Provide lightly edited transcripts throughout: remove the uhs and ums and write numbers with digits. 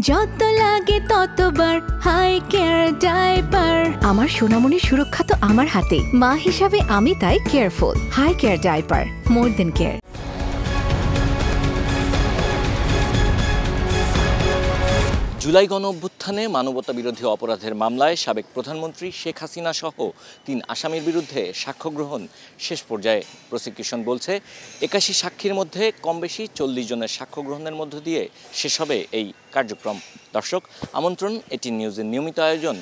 যত লাগে ততবার হাই কেয়ার ডাইপার। আমার সোনামণির সুরক্ষা তো আমার হাতে, মা হিসাবে আমি তাই কেয়ারফুল। হাই কেয়ার ডাইপার, মোর দেন কেয়ার। জুলাই গণঅভ্যুত্থানে মানবতা বিরোধী অপরাধের মামলায় সাবেক প্রধানমন্ত্রী শেখ হাসিনা সহ ৩ আসামির বিরুদ্ধে সাক্ষ্য গ্রহণ শেষ পর্যায়ে। প্রসিকিউশন বলছে ৮১ সাক্ষীর মধ্যে কম বেশি ৪০ জনের সাক্ষ্য গ্রহণের মধ্য দিয়ে শেষ হবে এই কার্যক্রম। দর্শক, আমন্ত্রণ এটি নিউজের নিয়মিত আয়োজন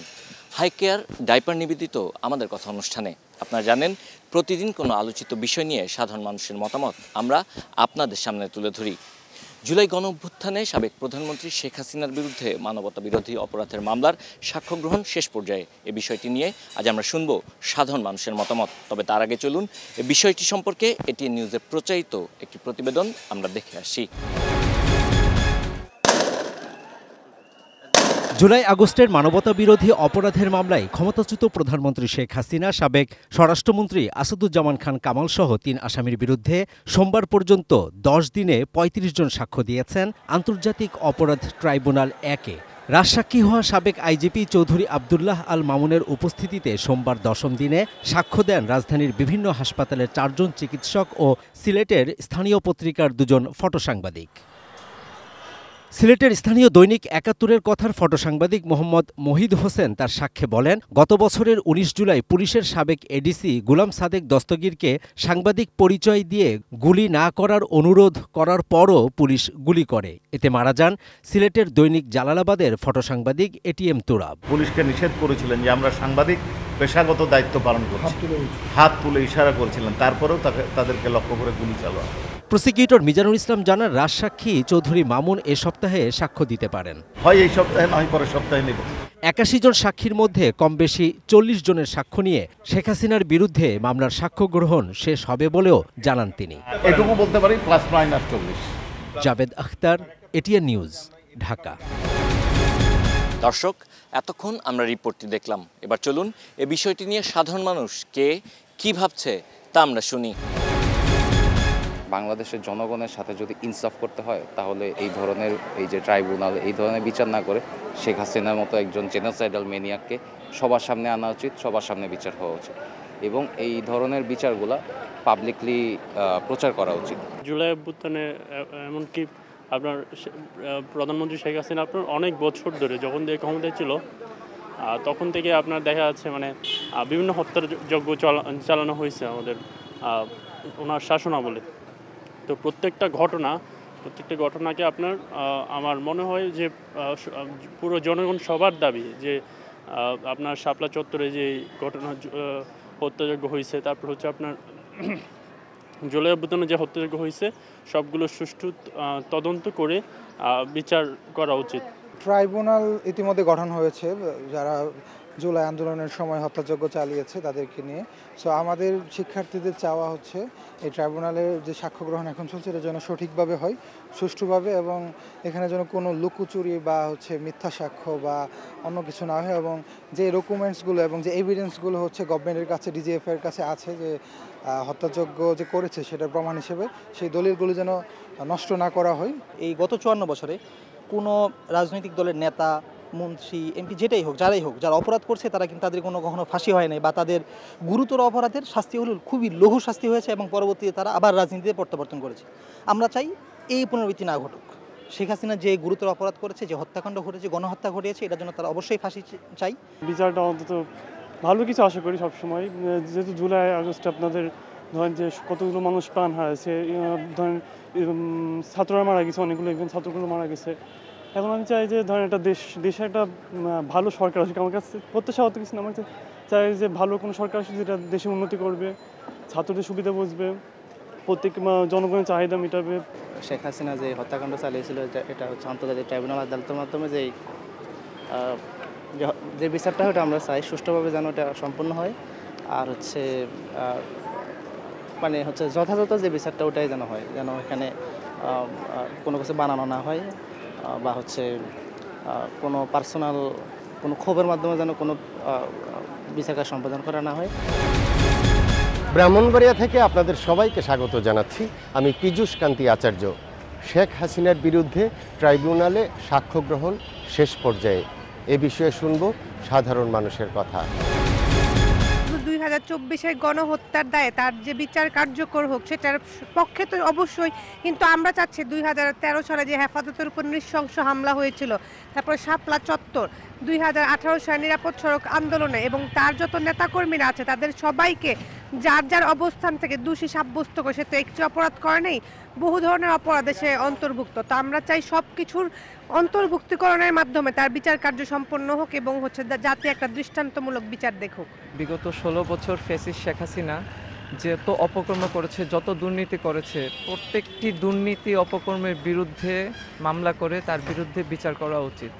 হাই কেয়ার ডাইপার নিবেদিত আমাদের কথা অনুষ্ঠানে। আপনারা জানেন, প্রতিদিন কোনো আলোচিত বিষয় নিয়ে সাধারণ মানুষের মতামত আমরা আপনাদের সামনে তুলে ধরি। জুলাই গণঅভ্যুত্থানে সাবেক প্রধানমন্ত্রী শেখ হাসিনার বিরুদ্ধে মানবতা বিরোধী অপরাধের মামলার সাক্ষ্য গ্রহণ শেষ পর্যায়ে। এই বিষয়টি নিয়ে আজ আমরা শুনব সাধারণ মানুষের মতামত। তবে তার আগে চলুন এই বিষয়টি সম্পর্কে এটিএন নিউজে প্রচারিত একটি প্রতিবেদন আমরা দেখে আসি। জুলাই আগস্টের মানবতা বিরোধী অপরাধের মামলায় ক্ষমতাচ্যুত প্রধানমন্ত্রী শেখ হাসিনা, সাবেক স্বরাষ্ট্রমন্ত্রী আসাদুজ্জামান খান কামাল সহ ৩ আসামির বিরুদ্ধে সোমবার পর্যন্ত ১০ দিনে ৩৫ জন সাক্ষ্য দিয়েছেন আন্তর্জাতিক অপরাধ ট্রাইব্যুনাল ১-এ। রাজসাক্ষী হওয়া সাবেক আইজিপি চৌধুরী আবদুল্লাহ আল মামুনের উপস্থিতিতে সোমবার ১০ম দিনে সাক্ষ্য দেন রাজধানীর বিভিন্ন হাসপাতালের ৪ জন চিকিৎসক ও সিলেটের স্থানীয় পত্রিকার ২ জন ফটোসাংবাদিক। সিলেটের স্থানীয় দৈনিক ৭১-এর কথার ফটোসাংবাদিক মোহাম্মদ মহিদ হোসেন তার সাক্ষ্যে বলেন, গত বছরের ১৯ জুলাই পুলিশের সাবেক এডিসি গুলাম সাদেক দস্তগীরকে সাংবাদিক পরিচয় দিয়ে গুলি না করার অনুরোধ করার পরও পুলিশ গুলি করে। এতে মারা যান সিলেটের দৈনিক জালালাবাদের ফটোসাংবাদিক এটিএম তুরাব। পুলিশকে নিষেধ করেছিলেন যে আমরা সাংবাদিক পেশাগত দায়িত্ব পালন করছি, হাত তুলে ইশারা করেছিলেন, তারপরেও তাদেরকে লক্ষ্য করে গুলি চালানো। প্রসিকিউটর মিজানুল ইসলাম জানান, রাজসাক্ষী চৌধুরী মামুন এ সপ্তাহে সাক্ষ্য দিতে পারেন। হয় এই সপ্তাহে, নয় পরের সপ্তাহে নেব। ৮১ জন সাক্ষীর মধ্যে কম বেশি ৪০ জনের সাক্ষ্য নিয়ে শেখ হাসিনার বিরুদ্ধে মামলার সাক্ষ্য গ্রহণ শেষ হবে বলেও জানান তিনি। এটুকু বলতে পারি +-40। Javed Akhtar, ATN news, Dhaka. দর্শক, এতক্ষণ আমরা রিপোর্টটি দেখলাম। এবার চলুন এ বিষয়টি নিয়ে সাধারণ মানুষ কি ভাবছে তা আমরা শুনি। বাংলাদেশের জনগণের সাথে যদি ইনসাফ করতে হয়, তাহলে এই ধরনের এই যে ট্রাইব্যুনাল এই ধরনের বিচার না করে শেখ হাসিনার মতো একজন জেনোসাইডাল ম্যানিয়াককে সবার সামনে আনা উচিত, সবার সামনে বিচার হওয়া উচিত এবং এই ধরনের বিচারগুলা পাবলিকলি প্রচার করা উচিত। জুলাই অভ্যুত্থানে এমনকি আপনার প্রধানমন্ত্রী শেখ হাসিনা আপনার অনেক বছর ধরে যখন থেকে ক্ষমতায় ছিল তখন থেকে আপনার দেখা যাচ্ছে বিভিন্ন হত্যার যজ্ঞ চালানো হয়েছে আমাদের ওনার শাসনামলে। তো প্রত্যেকটা ঘটনাকে আপনার আমার মনে হয় যে পুরো জনগণ সবার দাবি যে আপনার শাপলা চত্বরে যে ঘটনা হত্যাযজ্ঞ হয়েছে, তারপর হচ্ছে আপনার জুলাই অভ্যুত্থানে যে হত্যাযজ্ঞ হয়েছে সবগুলো সুষ্ঠু তদন্ত করে বিচার করা উচিত। ট্রাইব্যুনাল ইতিমধ্যে গঠন হয়েছে যারা জুলাই আন্দোলনের সময় হত্যাযজ্ঞ চালিয়েছে তাদেরকে নিয়ে। সো আমাদের শিক্ষার্থীদের চাওয়া হচ্ছে এই ট্রাইব্যুনালের যে সাক্ষ্য গ্রহণ এখন চলছে এটা যেন সঠিকভাবে হয়, সুষ্ঠুভাবে, এবং এখানে যেন কোনো লুকোচুরি বা মিথ্যা সাক্ষ্য বা অন্য কিছু না হয়, এবং যে ডকুমেন্টসগুলো এবং যে এভিডেন্সগুলো গভর্নমেন্টের কাছে, ডিজিএফের কাছে আছে যে হত্যাযজ্ঞ যে করেছে সেটার প্রমাণ হিসেবে, সেই দলিলগুলো যেন নষ্ট না করা হয়। এই গত ৫৪ বছরে কোনো রাজনৈতিক দলের নেতা, মন্ত্রী, এমপি যেটাই হোক, যারাই হোক, যারা অপরাধ করছে তারা কিন্তু তাদের কখনো ফাঁসি হয় নাই, বা তাদের গুরুতর অপরাধের শাস্তি হলো খুবই লঘু শাস্তি হয়েছে এবং পরবর্তীতে তারা আবার রাজনীতিতে প্রত্যাবর্তন করেছে। আমরা চাই এই পুনরাবৃত্তি না ঘটুক। শেখ হাসিনা যে গুরুতর অপরাধ করেছে, যে হত্যাকাণ্ড ঘটেছে, গণহত্যা ঘটিয়েছে, এটার জন্য তারা অবশ্যই ফাঁসি চাই। বিচারটা অন্তত ভালো কিছু আশা করি সবসময়, যেহেতু জুলাই আগস্টে আপনাদের ধরেন যে কতগুলো মানুষ প্রাণ হারাইছে, ধরেন ছাত্ররা মারা গেছে, অনেকগুলো একজন ছাত্রগুলো মারা গেছে। এখন আমি চাই যে ধরেন একটা দেশে একটা ভালো সরকার আসুক। আমার কাছে প্রত্যাশা হতে কিছু না, আমার চাই যে ভালো কোনো সরকার আসুক যেটা দেশে উন্নতি করবে, ছাত্রদের সুবিধা বুঝবে, প্রত্যেক জনগণের চাহিদা মেটাবে। শেখ হাসিনা যে হত্যাকাণ্ড চালিয়েছিল এটা আন্তর্জাতিক ট্রাইব্যুনাল আদালতের মাধ্যমে যে বিচারটা ওটা আমরা চাই সুষ্ঠুভাবে যেন এটা সম্পন্ন হয়, আর যথাযথ যে বিচারটা ওটাই যেন হয়, যেন এখানে কোনো কিছু বানানো না হয় বা কোনো পার্সোনাল কোনো ক্ষোভের মাধ্যমে যেন কোনো বিচার সম্পাদন করা না হয়। ব্রাহ্মণবাড়িয়া থেকে আপনাদের সবাইকে স্বাগত জানাচ্ছি। আমি পীযূষ কান্তি আচার্য। শেখ হাসিনার বিরুদ্ধে ট্রাইব্যুনালে সাক্ষ্য গ্রহণ শেষ পর্যায়ে। এ বিষয়ে শুনব সাধারণ মানুষের কথা। 2024-এর গণহত্যার দায়ে তার যে বিচার কার্যকর হোক সেটার পক্ষে তো অবশ্যই, কিন্তু আমরা চাচ্ছি 2013 সালে যে হেফাজতের উপর নৃশংস হামলা হয়েছিল, তারপর শাপলা চত্বর, 2018 সালে নিরাপদ সড়ক আন্দোলনে এবং তার যত নেতাকর্মীরা আছে তাদের সবাইকে যার যার অবস্থান থেকে দোষী সাব্যস্ত করে, সে তো একটি অপরাধ করে নেই, বহু ধরনের অপরাধে সে অন্তর্ভুক্ত। তো আমরা চাই সব কিছুর অন্তর্ভুক্তিকরণের মাধ্যমে তার বিচার কার্য সম্পন্ন হোক এবং যাতে একটা দৃষ্টান্তমূলক বিচার দেখুক। বিগত 16 বছর ফ্যাসিস্ট শেখ হাসিনা যত অপকর্ম করেছে, যত দুর্নীতি করেছে, প্রত্যেকটি দুর্নীতি অপকর্মের বিরুদ্ধে মামলা করে তার বিরুদ্ধে বিচার করা উচিত।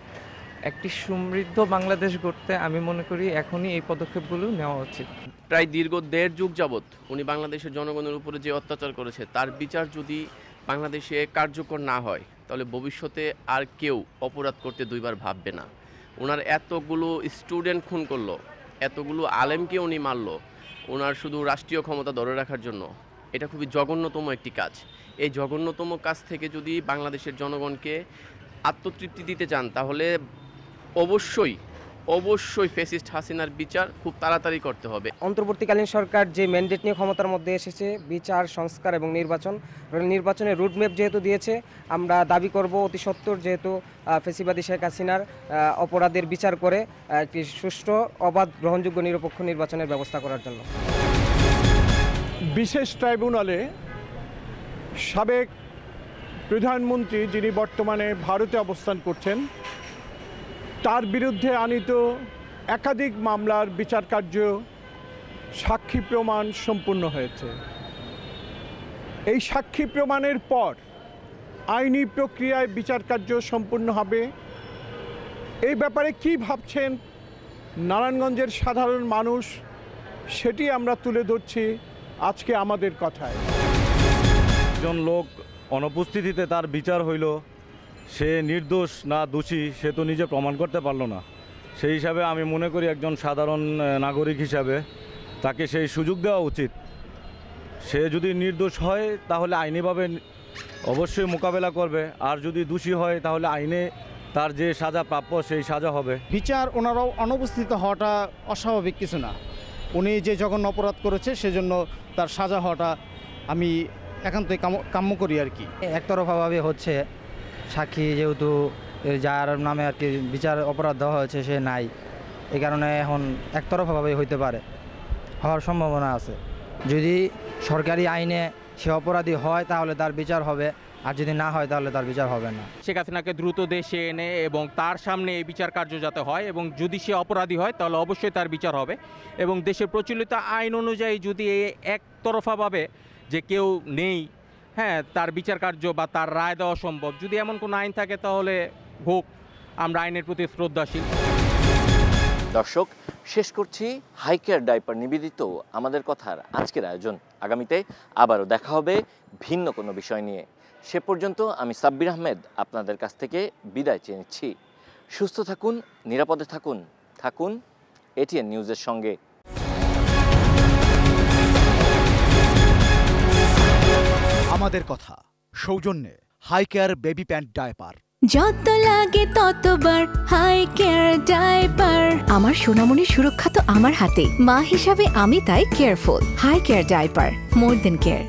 একটি সমৃদ্ধ বাংলাদেশ গড়তে আমি মনে করি এখনই এই পদক্ষেপগুলো নেওয়া উচিত। প্রায় দীর্ঘ 1.5 যুগ যাবৎ উনি বাংলাদেশের জনগণের উপরে যে অত্যাচার করেছে তার বিচার যদি বাংলাদেশে কার্যকর না হয় তাহলে ভবিষ্যতে আর কেউ অপরাধ করতে দুইবার ভাববে না। ওনার এতগুলো স্টুডেন্ট খুন করলো, এতগুলো আলেমকে উনি মারলো ওনার শুধু রাষ্ট্রীয় ক্ষমতা ধরে রাখার জন্য। এটা খুবই জঘন্যতম একটি কাজ। এই জঘন্যতম কাজ থেকে যদি বাংলাদেশের জনগণকে আত্মতৃপ্তি দিতে চান তাহলে অবশ্যই ফ্যাসিস্ট হাসিনার বিচার খুব তাড়াতাড়ি করতে হবে। অন্তর্বর্তীকালীন সরকার যে ম্যান্ডেট নিয়ে ক্ষমতার মধ্যে এসেছে, বিচার, সংস্কার এবং নির্বাচনের রুটম্যাপ যেহেতু দিয়েছে, আমরা দাবি করব অতি সত্বর যেহেতু ফ্যাসিবাদী শেখ হাসিনার অপরাধের বিচার করে একটি সুষ্ঠু, অবাধ, গ্রহণযোগ্য, নিরপেক্ষ নির্বাচনের ব্যবস্থা করার জন্য। বিশেষ ট্রাইব্যুনালে সাবেক প্রধানমন্ত্রী, যিনি বর্তমানে ভারতে অবস্থান করছেন, তার বিরুদ্ধে আনীত একাধিক মামলার বিচার কার্য, সাক্ষী প্রমাণ সম্পূর্ণ হয়েছে। এই সাক্ষী প্রমাণের পর আইনি প্রক্রিয়ায় বিচার কার্য সম্পূর্ণ হবে। এই ব্যাপারে কি ভাবছেন নারায়ণগঞ্জের সাধারণ মানুষ, সেটি আমরা তুলে ধরছি আজকে আমাদের কথায়। একজন লোক অনুপস্থিতিতে তার বিচার হইল, সে নির্দোষ না দোষী সে তো নিজে প্রমাণ করতে পারলো না। সেই হিসাবে আমি মনে করি একজন সাধারণ নাগরিক হিসাবে তাকে সেই সুযোগ দেওয়া উচিত। সে যদি নির্দোষ হয় তাহলে আইনিভাবে অবশ্যই মোকাবেলা করবে, আর যদি দোষী হয় তাহলে আইনে তার যে সাজা প্রাপ্য সেই সাজা হবে। বিচার ওনারাও অনুপস্থিত হওয়াটা অস্বাভাবিক কিছু না। উনি যে জঘন্য অপরাধ করেছে সেজন্য তার সাজা হওয়াটা আমি একান্তই কাম্য করি আর কি। একতরফাভাবে হচ্ছে, সাক্ষী যেহেতু যার নামে আর কি বিচার অপরাধ দেওয়া হয়েছে সে নাই, এই কারণে এখন একতরফাভাবে হইতে পারে, হওয়ার সম্ভাবনা আছে। যদি সরকারি আইনে সে অপরাধী হয় তাহলে তার বিচার হবে, আর যদি না হয় তাহলে তার বিচার হবে না। শেখ হাসিনাকে দ্রুত দেশে এনে এবং তার সামনে এই বিচার কার্য যাতে হয়, এবং যদি সে অপরাধী হয় তাহলে অবশ্যই তার বিচার হবে। এবং দেশের প্রচলিত আইন অনুযায়ী যদি একতরফাভাবে যে কেউ নেই, হ্যাঁ, তার বিচার কার্য বা তার রায় দেওয়া সম্ভব, যদি এমন কোনো আইন থাকে তাহলে হোক, আমরা আইনের প্রতি শ্রদ্ধাশীল। দর্শক, শেষ করছি হাইকেয়ার ডাইপার নিবেদিত আমাদের কথার আজকের আয়োজন। আগামীতে আবারও দেখা হবে ভিন্ন কোনো বিষয় নিয়ে। সে পর্যন্ত আমি সাব্বির আহমেদ আপনাদের কাছ থেকে বিদায় চেয়ে নিচ্ছি। সুস্থ থাকুন, নিরাপদে থাকুন এটিএন নিউজের সঙ্গে। আমাদের কথা সৌজন্যে হাইকেয়ার বেবি প্যান্ট ডায়পার। যত লাগে ততবার হাই কেয়ার ডাইপার। আমার সোনামণির সুরক্ষা তো আমার হাতে, মা হিসাবে আমি তাই কেয়ারফুল। হাই কেয়ার ডাইপার, মোর দেন কেয়ার।